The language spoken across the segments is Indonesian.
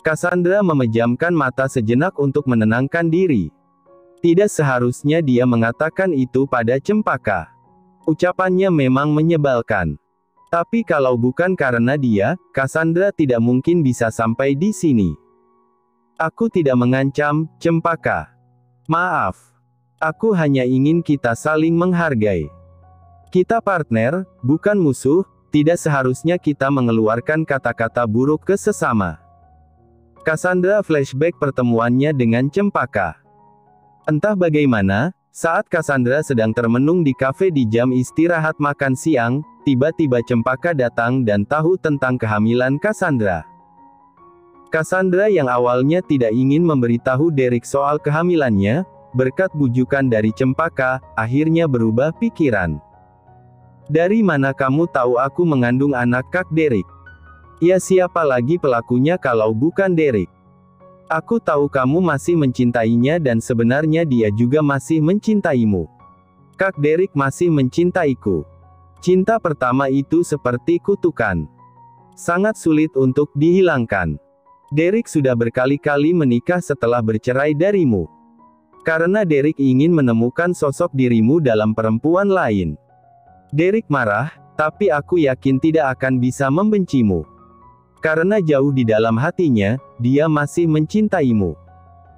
Cassandra memejamkan mata sejenak untuk menenangkan diri. Tidak seharusnya dia mengatakan itu pada Cempaka. Ucapannya memang menyebalkan. Tapi kalau bukan karena dia, Cassandra tidak mungkin bisa sampai di sini. Aku tidak mengancam, Cempaka. Maaf. Aku hanya ingin kita saling menghargai. Kita partner, bukan musuh, tidak seharusnya kita mengeluarkan kata-kata buruk ke sesama. Cassandra flashback pertemuannya dengan Cempaka. Entah bagaimana, saat Cassandra sedang termenung di kafe di jam istirahat makan siang, tiba-tiba Cempaka datang dan tahu tentang kehamilan Cassandra. Cassandra yang awalnya tidak ingin memberitahu Derek soal kehamilannya, berkat bujukan dari Cempaka, akhirnya berubah pikiran. Dari mana kamu tahu aku mengandung anak Kak Derek? Ya siapa lagi pelakunya kalau bukan Derek? Aku tahu kamu masih mencintainya dan sebenarnya dia juga masih mencintaimu. Kak Derek masih mencintaiku. Cinta pertama itu seperti kutukan. Sangat sulit untuk dihilangkan. Derek sudah berkali-kali menikah setelah bercerai darimu. Karena Derek ingin menemukan sosok dirimu dalam perempuan lain. Derek marah, tapi aku yakin tidak akan bisa membencimu. Karena jauh di dalam hatinya, dia masih mencintaimu.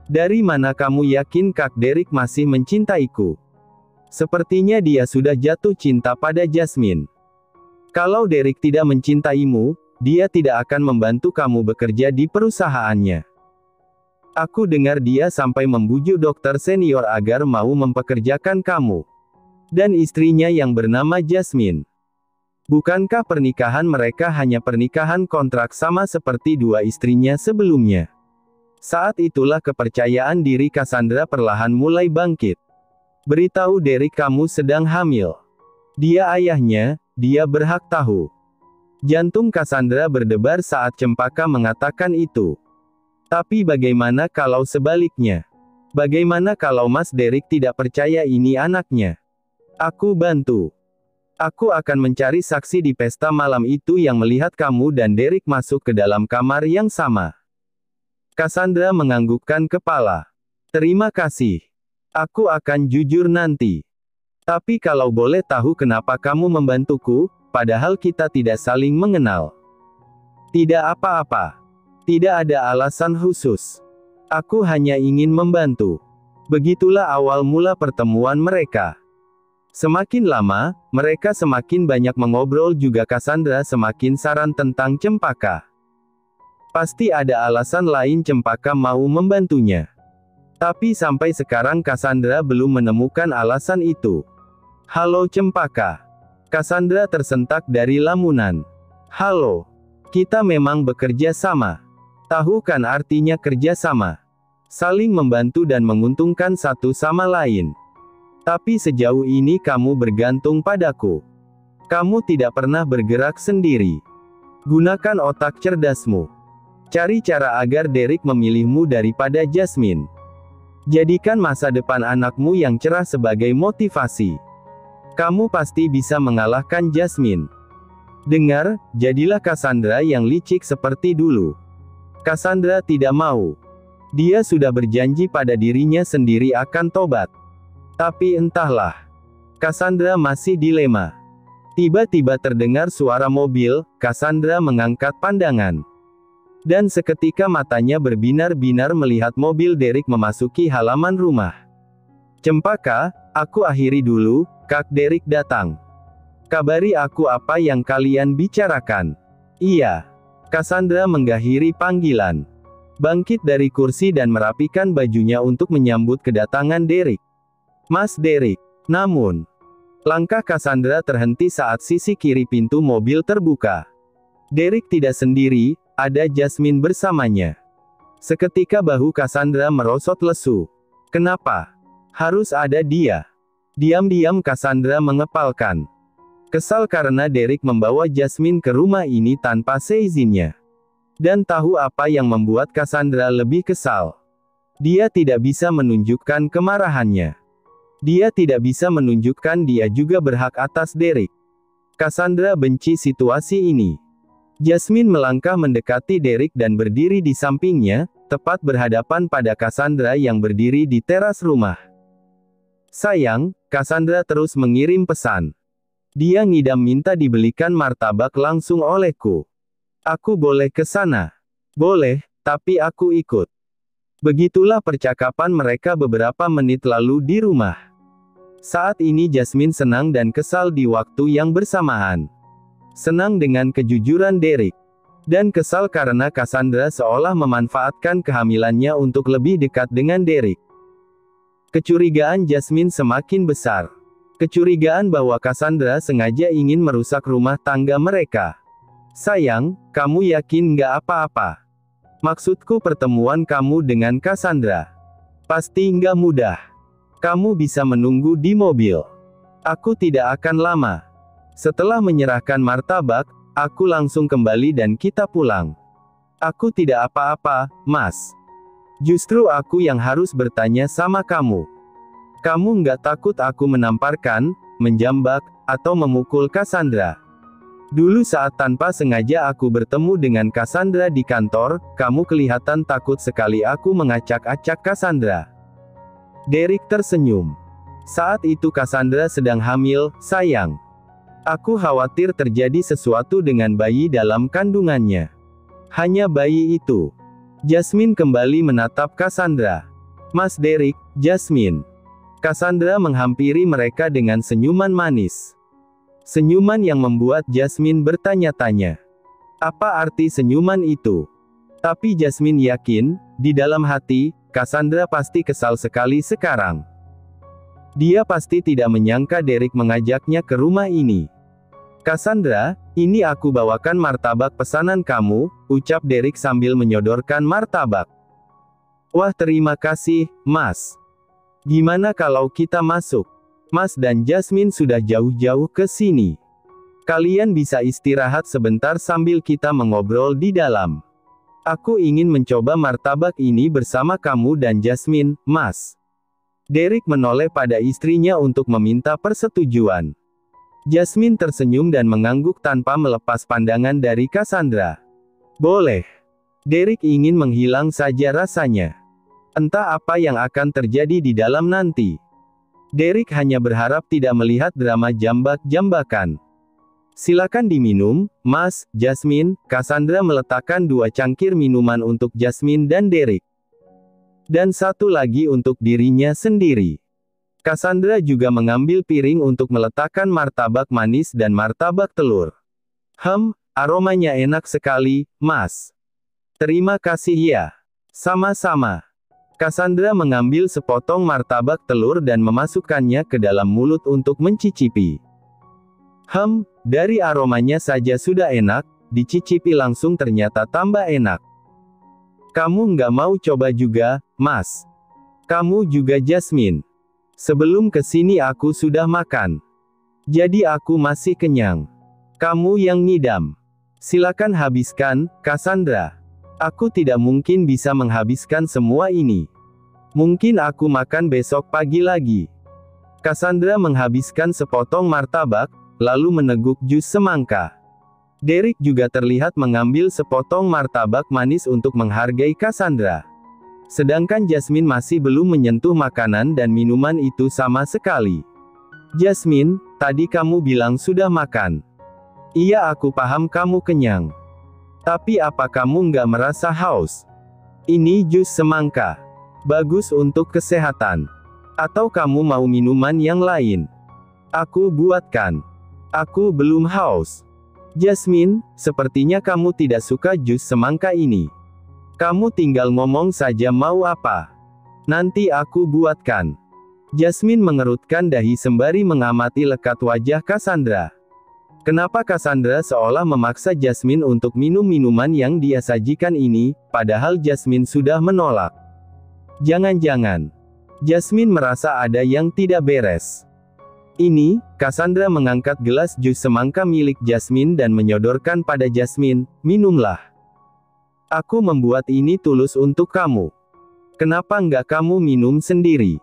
Dari mana kamu yakin Kak Derek masih mencintaiku? Sepertinya dia sudah jatuh cinta pada Jasmine. Kalau Derek tidak mencintaimu, dia tidak akan membantu kamu bekerja di perusahaannya. Aku dengar dia sampai membujuk dokter senior agar mau mempekerjakan kamu. Dan istrinya yang bernama Jasmine. Bukankah pernikahan mereka hanya pernikahan kontrak sama seperti dua istrinya sebelumnya? Saat itulah kepercayaan diri Cassandra perlahan mulai bangkit. Beritahu Derek kamu sedang hamil. Dia ayahnya, dia berhak tahu. Jantung Cassandra berdebar saat Cempaka mengatakan itu. Tapi bagaimana kalau sebaliknya? Bagaimana kalau Mas Derek tidak percaya ini anaknya? Aku bantu. Aku akan mencari saksi di pesta malam itu yang melihat kamu dan Derek masuk ke dalam kamar yang sama. Cassandra menganggukkan kepala. Terima kasih. Aku akan jujur nanti. Tapi kalau boleh tahu kenapa kamu membantuku, padahal kita tidak saling mengenal. Tidak apa-apa. Tidak ada alasan khusus. Aku hanya ingin membantu. Begitulah awal mula pertemuan mereka. Semakin lama, mereka semakin banyak mengobrol juga Cassandra semakin saran tentang Cempaka. Pasti ada alasan lain Cempaka mau membantunya. Tapi sampai sekarang Cassandra belum menemukan alasan itu. Halo Cempaka. Cassandra tersentak dari lamunan. Halo. Kita memang bekerja sama. Tahu kan artinya kerja sama? Saling membantu dan menguntungkan satu sama lain. Tapi sejauh ini kamu bergantung padaku. Kamu tidak pernah bergerak sendiri. Gunakan otak cerdasmu. Cari cara agar Derek memilihmu daripada Jasmine. Jadikan masa depan anakmu yang cerah sebagai motivasi. Kamu pasti bisa mengalahkan Jasmine. Dengar, jadilah Cassandra yang licik seperti dulu. Cassandra tidak mau. Dia sudah berjanji pada dirinya sendiri akan tobat. Tapi entahlah. Cassandra masih dilema. Tiba-tiba terdengar suara mobil, Cassandra mengangkat pandangan. Dan seketika matanya berbinar-binar melihat mobil Derek memasuki halaman rumah. Cempaka, aku akhiri dulu, Kak Derek datang. Kabari aku apa yang kalian bicarakan. Iya. Cassandra mengakhiri panggilan. Bangkit dari kursi dan merapikan bajunya untuk menyambut kedatangan Derek. Mas Derek. Namun, langkah Cassandra terhenti saat sisi kiri pintu mobil terbuka. Derek tidak sendiri, ada Jasmine bersamanya. Seketika bahu Cassandra merosot lesu. Kenapa? Harus ada dia. Diam-diam Cassandra mengepalkan. Kesal karena Derek membawa Jasmine ke rumah ini tanpa seizinnya. Dan tahu apa yang membuat Cassandra lebih kesal. Dia tidak bisa menunjukkan kemarahannya. Dia tidak bisa menunjukkan dia juga berhak atas Derek. Cassandra benci situasi ini. Jasmine melangkah mendekati Derek dan berdiri di sampingnya, tepat berhadapan pada Cassandra yang berdiri di teras rumah. Sayang, Cassandra terus mengirim pesan. Dia ngidam minta dibelikan martabak langsung olehku. Aku boleh ke sana? Boleh, tapi aku ikut. Begitulah percakapan mereka beberapa menit lalu di rumah. Saat ini Jasmine senang dan kesal di waktu yang bersamaan. Senang dengan kejujuran Derek. Dan kesal karena Cassandra seolah memanfaatkan kehamilannya untuk lebih dekat dengan Derek. Kecurigaan Jasmine semakin besar. Kecurigaan bahwa Cassandra sengaja ingin merusak rumah tangga mereka. Sayang, kamu yakin nggak apa-apa? Maksudku pertemuan kamu dengan Cassandra. Pasti nggak mudah. Kamu bisa menunggu di mobil. Aku tidak akan lama. Setelah menyerahkan martabak, aku langsung kembali dan kita pulang. Aku tidak apa-apa, Mas. Justru aku yang harus bertanya sama kamu. Kamu nggak takut aku menamparkan, menjambak, atau memukul Cassandra? Dulu saat tanpa sengaja aku bertemu dengan Cassandra di kantor, kamu kelihatan takut sekali aku mengacak-acak Cassandra. Derek tersenyum. Saat itu Cassandra sedang hamil, sayang. Aku khawatir terjadi sesuatu dengan bayi dalam kandungannya. Hanya bayi itu. Jasmine kembali menatap Cassandra. Mas Derek, Jasmine. Cassandra menghampiri mereka dengan senyuman manis. Senyuman yang membuat Jasmine bertanya-tanya. Apa arti senyuman itu? Tapi Jasmine yakin, di dalam hati, Cassandra pasti kesal sekali sekarang. Dia pasti tidak menyangka Derek mengajaknya ke rumah ini. Cassandra, ini aku bawakan martabak pesanan kamu, ucap Derek sambil menyodorkan martabak. Wah, terima kasih, Mas. Gimana kalau kita masuk? Mas dan Jasmine sudah jauh-jauh ke sini. Kalian bisa istirahat sebentar sambil kita mengobrol di dalam. Aku ingin mencoba martabak ini bersama kamu dan Jasmine, Mas. Derek menoleh pada istrinya untuk meminta persetujuan. Jasmine tersenyum dan mengangguk tanpa melepas pandangan dari Cassandra. Boleh. Derek ingin menghilang saja rasanya. Entah apa yang akan terjadi di dalam nanti. Derek hanya berharap tidak melihat drama jambak-jambakan. Silakan diminum, Mas, Jasmine. Cassandra meletakkan 2 cangkir minuman untuk Jasmine dan Derek. Dan satu lagi untuk dirinya sendiri. Cassandra juga mengambil piring untuk meletakkan martabak manis dan martabak telur. Aromanya enak sekali, Mas. Terima kasih ya. Sama-sama. Cassandra mengambil sepotong martabak telur dan memasukkannya ke dalam mulut untuk mencicipi. Dari aromanya saja sudah enak, dicicipi langsung ternyata tambah enak. Kamu nggak mau coba juga, Mas? Kamu juga Jasmine? Sebelum kesini aku sudah makan. Jadi aku masih kenyang. Kamu yang ngidam. Silakan habiskan, Cassandra. Aku tidak mungkin bisa menghabiskan semua ini. Mungkin aku makan besok pagi lagi. Cassandra menghabiskan sepotong martabak, lalu meneguk jus semangka. Derek juga terlihat mengambil sepotong martabak manis untuk menghargai Cassandra. Sedangkan Jasmine masih belum menyentuh makanan dan minuman itu sama sekali. Jasmine, tadi kamu bilang sudah makan. Iya, aku paham kamu kenyang. Tapi apa kamu nggak merasa haus? Ini jus semangka. Bagus untuk kesehatan. Atau kamu mau minuman yang lain? Aku buatkan. Aku belum haus. Jasmine, sepertinya kamu tidak suka jus semangka ini. Kamu tinggal ngomong saja mau apa. Nanti aku buatkan. Jasmine mengerutkan dahi sembari mengamati lekat wajah Cassandra. Kenapa Cassandra seolah memaksa Jasmine untuk minum minuman yang dia sajikan ini, padahal Jasmine sudah menolak? Jangan-jangan Jasmine merasa ada yang tidak beres. Ini, Cassandra mengangkat gelas jus semangka milik Jasmine dan menyodorkan pada Jasmine, minumlah. Aku membuat ini tulus untuk kamu. Kenapa nggak kamu minum sendiri?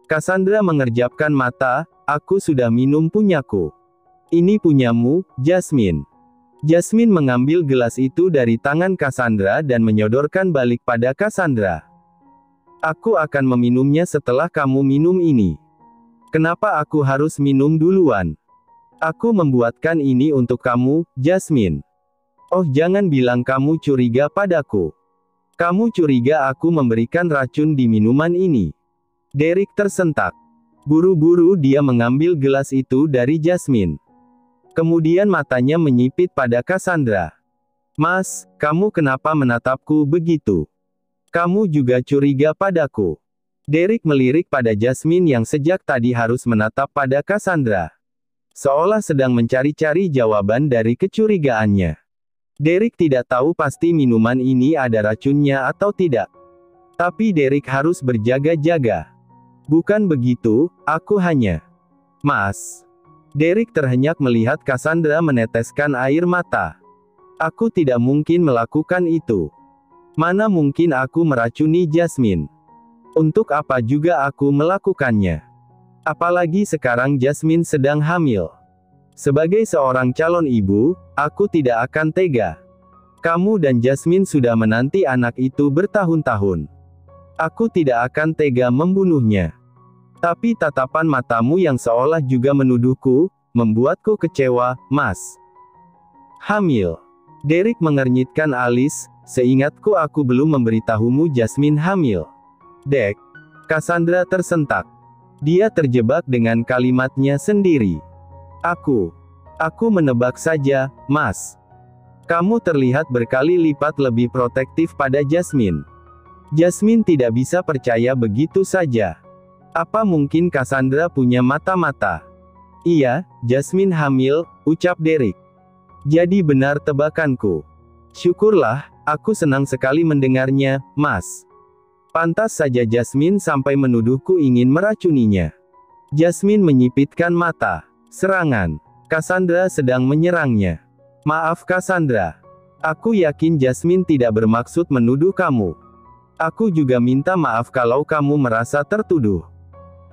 Cassandra mengerjapkan mata, aku sudah minum punyaku. Ini punyamu, Jasmine. Jasmine mengambil gelas itu dari tangan Cassandra dan menyodorkan balik pada Cassandra. Aku akan meminumnya setelah kamu minum ini. Kenapa aku harus minum duluan? Aku membuatkan ini untuk kamu, Jasmine. Oh, jangan bilang kamu curiga padaku. Kamu curiga aku memberikan racun di minuman ini. Derek tersentak. Buru-buru dia mengambil gelas itu dari Jasmine. Kemudian matanya menyipit pada Cassandra. Mas, kamu kenapa menatapku begitu? Kamu juga curiga padaku. Derek melirik pada Jasmine yang sejak tadi harus menatap pada Cassandra. Seolah sedang mencari-cari jawaban dari kecurigaannya. Derek tidak tahu pasti minuman ini ada racunnya atau tidak. Tapi Derek harus berjaga-jaga. Bukan begitu, aku hanya... Mas. Derek terhenyak melihat Cassandra meneteskan air mata. Aku tidak mungkin melakukan itu. Mana mungkin aku meracuni Jasmine? Untuk apa juga aku melakukannya? Apalagi sekarang Jasmine sedang hamil. Sebagai seorang calon ibu, aku tidak akan tega. Kamu dan Jasmine sudah menanti anak itu bertahun-tahun. Aku tidak akan tega membunuhnya. Tapi tatapan matamu yang seolah juga menuduhku, membuatku kecewa, Mas. Hamil. Derek mengernyitkan alis, seingatku aku belum memberitahumu Jasmine hamil. Dek. Cassandra tersentak. Dia terjebak dengan kalimatnya sendiri. Aku menebak saja, Mas. Kamu terlihat berkali lipat lebih protektif pada Jasmine. Jasmine tidak bisa percaya begitu saja. Apa mungkin Cassandra punya mata-mata? Iya, Jasmine hamil, ucap Derek. Jadi benar tebakanku. Syukurlah, aku senang sekali mendengarnya, Mas. Pantas saja Jasmine sampai menuduhku ingin meracuninya. Jasmine menyipitkan mata. Serangan. Cassandra sedang menyerangnya. Maaf Cassandra. Aku yakin Jasmine tidak bermaksud menuduh kamu. Aku juga minta maaf kalau kamu merasa tertuduh.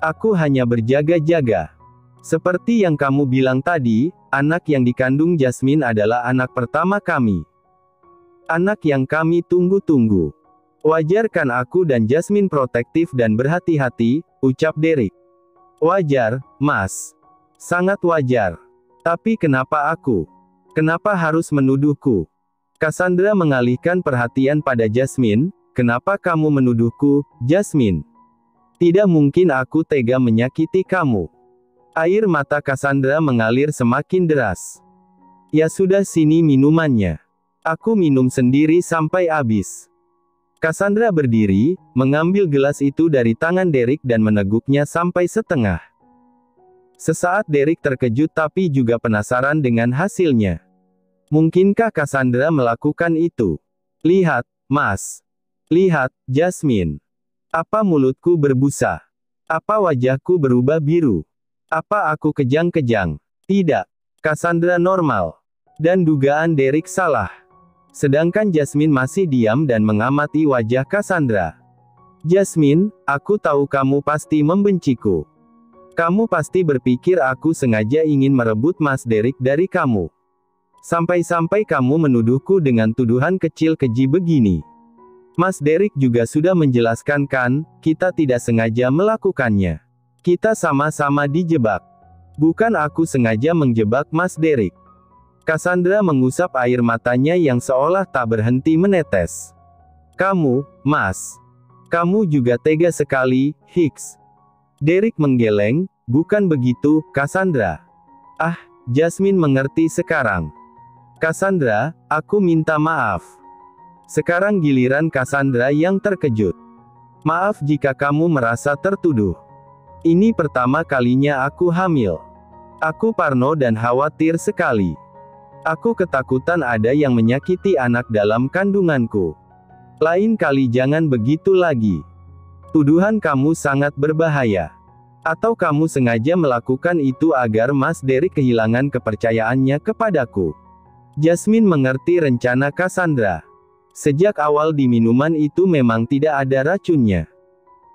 Aku hanya berjaga-jaga. Seperti yang kamu bilang tadi, anak yang dikandung Jasmine adalah anak pertama kami. Anak yang kami tunggu-tunggu. Wajar kan aku dan Jasmine protektif dan berhati-hati, ucap Derek. Wajar, Mas. Sangat wajar. Tapi kenapa aku? Kenapa harus menuduhku? Cassandra mengalihkan perhatian pada Jasmine. Kenapa kamu menuduhku, Jasmine? Tidak mungkin aku tega menyakiti kamu. Air mata Cassandra mengalir semakin deras. Ya sudah, sini minumannya. Aku minum sendiri sampai habis. Cassandra berdiri, mengambil gelas itu dari tangan Derek dan meneguknya sampai setengah. Sesaat Derek terkejut tapi juga penasaran dengan hasilnya. Mungkinkah Cassandra melakukan itu? Lihat, Mas. Lihat, Jasmine. Apa mulutku berbusa? Apa wajahku berubah biru? Apa aku kejang-kejang? Tidak. Cassandra normal. Dan dugaan Derek salah. Sedangkan Jasmine masih diam dan mengamati wajah Cassandra. Jasmine, aku tahu kamu pasti membenciku. Kamu pasti berpikir aku sengaja ingin merebut Mas Derek dari kamu. Sampai-sampai kamu menuduhku dengan tuduhan kecil keji begini. Mas Derek juga sudah menjelaskan kan, kita tidak sengaja melakukannya. Kita sama-sama dijebak. Bukan aku sengaja menjebak Mas Derek. Cassandra mengusap air matanya yang seolah tak berhenti menetes. Kamu, Mas. Kamu juga tega sekali, Hicks. Derek menggeleng, bukan begitu, Cassandra. Ah, Jasmine mengerti sekarang. Cassandra, aku minta maaf. Sekarang giliran Cassandra yang terkejut. Maaf jika kamu merasa tertuduh. Ini pertama kalinya aku hamil. Aku parno dan khawatir sekali. Aku ketakutan ada yang menyakiti anak dalam kandunganku. Lain kali jangan begitu lagi. Tuduhan kamu sangat berbahaya. Atau kamu sengaja melakukan itu agar Mas Derek kehilangan kepercayaannya kepadaku. Jasmine mengerti rencana Cassandra. Sejak awal di minuman itu memang tidak ada racunnya.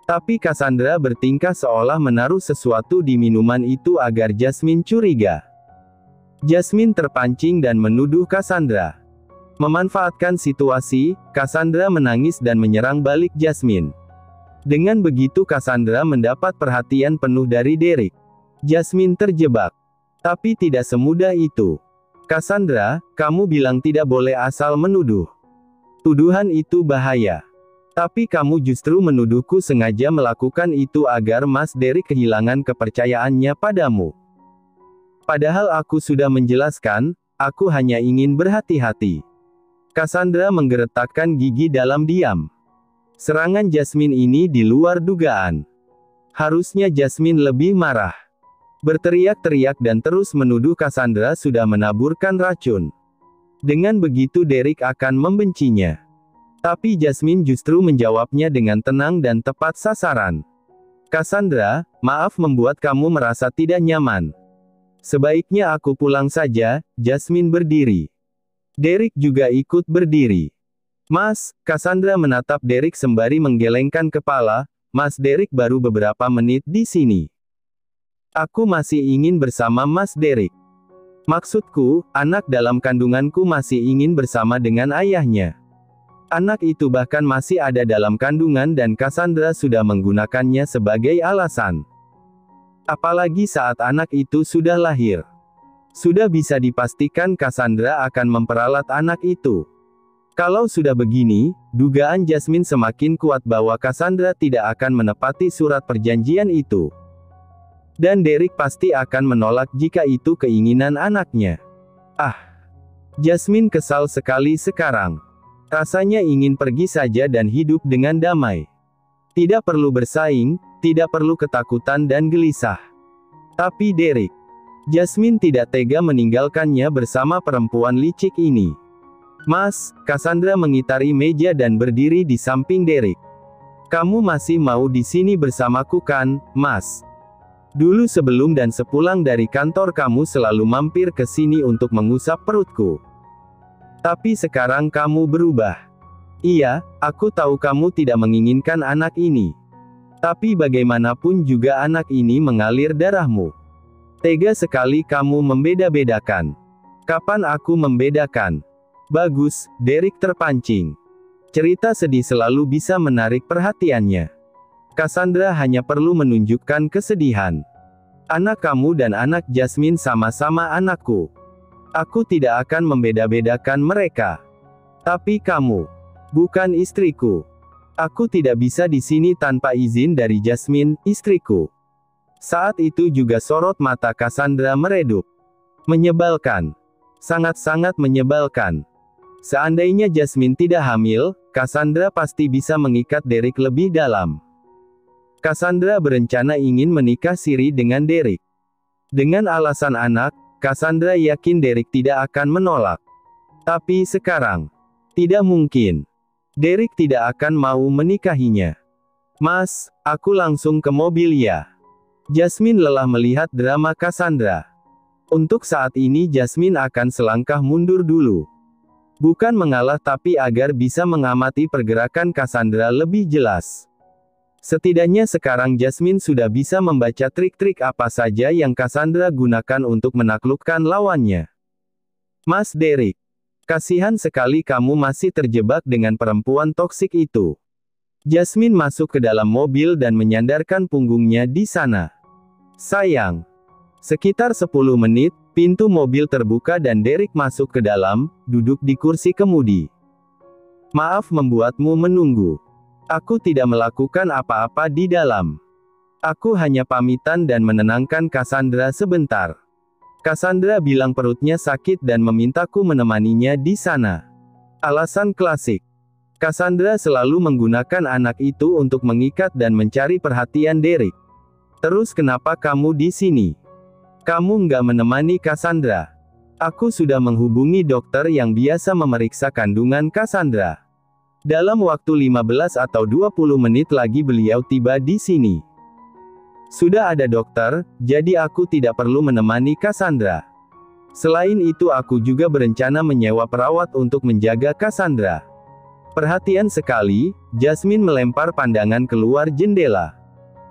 Tapi Cassandra bertingkah seolah menaruh sesuatu di minuman itu agar Jasmine curiga. Jasmine terpancing dan menuduh Cassandra. Memanfaatkan situasi, Cassandra menangis dan menyerang balik Jasmine. Dengan begitu Cassandra mendapat perhatian penuh dari Derek. Jasmine terjebak. Tapi tidak semudah itu. Cassandra, kamu bilang tidak boleh asal menuduh. Tuduhan itu bahaya. Tapi kamu justru menuduhku sengaja melakukan itu agar Mas Derek kehilangan kepercayaannya padamu. Padahal aku sudah menjelaskan, aku hanya ingin berhati-hati. Cassandra menggeretakkan gigi dalam diam. Serangan Jasmine ini di luar dugaan. Harusnya Jasmine lebih marah. Berteriak-teriak dan terus menuduh Cassandra sudah menaburkan racun. Dengan begitu Derek akan membencinya. Tapi Jasmine justru menjawabnya dengan tenang dan tepat sasaran. Cassandra, maaf membuat kamu merasa tidak nyaman. Sebaiknya aku pulang saja. Jasmine berdiri. Derek juga ikut berdiri. Mas, Cassandra menatap Derek sembari menggelengkan kepala. Mas Derek baru beberapa menit di sini. Aku masih ingin bersama Mas Derek. Maksudku, anak dalam kandunganku masih ingin bersama dengan ayahnya. Anak itu bahkan masih ada dalam kandungan dan Cassandra sudah menggunakannya sebagai alasan. Apalagi saat anak itu sudah lahir. Sudah bisa dipastikan Cassandra akan memperalat anak itu. Kalau sudah begini, dugaan Jasmine semakin kuat bahwa Cassandra tidak akan menepati surat perjanjian itu. Dan Derek pasti akan menolak jika itu keinginan anaknya. Jasmine kesal sekali sekarang. Rasanya ingin pergi saja dan hidup dengan damai. Tidak perlu bersaing, tidak perlu ketakutan dan gelisah. Tapi Derek. Jasmine tidak tega meninggalkannya bersama perempuan licik ini. Mas, Cassandra mengitari meja dan berdiri di samping Derek. Kamu masih mau di sini bersamaku kan, Mas? Dulu sebelum dan sepulang dari kantor kamu selalu mampir ke sini untuk mengusap perutku. Tapi sekarang kamu berubah. Iya, aku tahu kamu tidak menginginkan anak ini. Tapi bagaimanapun juga anak ini mengalir darahmu. Tega sekali kamu membeda-bedakan. Kapan aku membedakan? Bagus, Derek terpancing. Cerita sedih selalu bisa menarik perhatiannya. Cassandra hanya perlu menunjukkan kesedihan. Anak kamu dan anak Jasmine sama-sama anakku. Aku tidak akan membeda-bedakan mereka. Tapi kamu bukan istriku. Aku tidak bisa di sini tanpa izin dari Jasmine, istriku. Saat itu juga sorot mata Cassandra meredup. Menyebalkan. Sangat-sangat menyebalkan. Seandainya Jasmine tidak hamil, Cassandra pasti bisa mengikat Derek lebih dalam. Cassandra berencana ingin menikah siri dengan Derek. Dengan alasan anak, Cassandra yakin Derek tidak akan menolak. Tapi sekarang, tidak mungkin. Derek tidak akan mau menikahinya. Mas, aku langsung ke mobil ya. Jasmine lelah melihat drama Cassandra. Untuk saat ini Jasmine akan selangkah mundur dulu. Bukan mengalah tapi agar bisa mengamati pergerakan Cassandra lebih jelas. Setidaknya sekarang Jasmine sudah bisa membaca trik-trik apa saja yang Cassandra gunakan untuk menaklukkan lawannya. Mas Derek, kasihan sekali kamu masih terjebak dengan perempuan toksik itu. Jasmine masuk ke dalam mobil dan menyandarkan punggungnya di sana. Sayang. Sekitar 10 menit, pintu mobil terbuka dan Derek masuk ke dalam, duduk di kursi kemudi. Maaf membuatmu menunggu. Aku tidak melakukan apa-apa di dalam. Aku hanya pamitan dan menenangkan Cassandra sebentar. Cassandra bilang perutnya sakit dan memintaku menemaninya di sana. Alasan klasik. Cassandra selalu menggunakan anak itu untuk mengikat dan mencari perhatian Derek. Terus kenapa kamu di sini? Kamu nggak menemani Cassandra. Aku sudah menghubungi dokter yang biasa memeriksa kandungan Cassandra. Dalam waktu 15 atau 20 menit lagi beliau tiba di sini. Sudah ada dokter, jadi aku tidak perlu menemani Cassandra. Selain itu aku juga berencana menyewa perawat untuk menjaga Cassandra. Perhatian sekali, Jasmine melempar pandangan keluar jendela.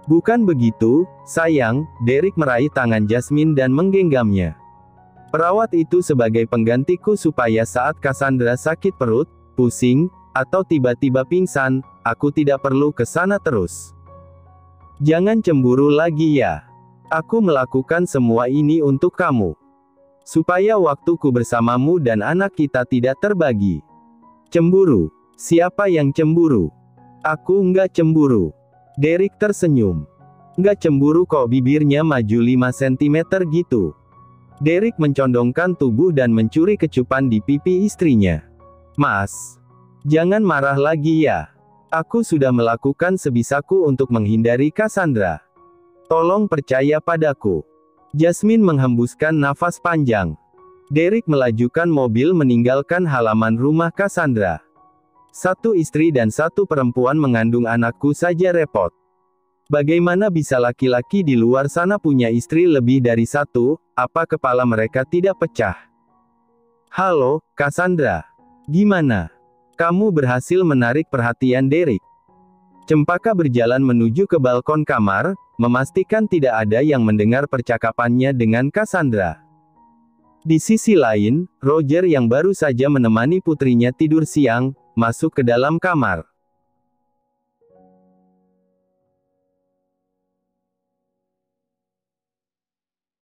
Bukan begitu, sayang, Derek meraih tangan Jasmine dan menggenggamnya. Perawat itu sebagai penggantiku supaya saat Cassandra sakit perut, pusing, atau tiba-tiba pingsan, aku tidak perlu ke sana terus. Jangan cemburu lagi ya. Aku melakukan semua ini untuk kamu. Supaya waktuku bersamamu dan anak kita tidak terbagi. Cemburu? Siapa yang cemburu? Aku nggak cemburu. Derek tersenyum. Nggak cemburu kok, bibirnya maju 5 cm gitu. Derek mencondongkan tubuh dan mencuri kecupan di pipi istrinya. Mas, jangan marah lagi ya. Aku sudah melakukan sebisaku untuk menghindari Cassandra. Tolong percaya padaku. Jasmine menghembuskan nafas panjang. Derek melajukan mobil meninggalkan halaman rumah Cassandra. Satu istri dan satu perempuan mengandung anakku saja repot. Bagaimana bisa laki-laki di luar sana punya istri lebih dari satu, apa kepala mereka tidak pecah? Halo, Cassandra. Gimana? Kamu berhasil menarik perhatian Derek. Cempaka berjalan menuju ke balkon kamar, memastikan tidak ada yang mendengar percakapannya dengan Cassandra. Di sisi lain, Roger yang baru saja menemani putrinya tidur siang, masuk ke dalam kamar.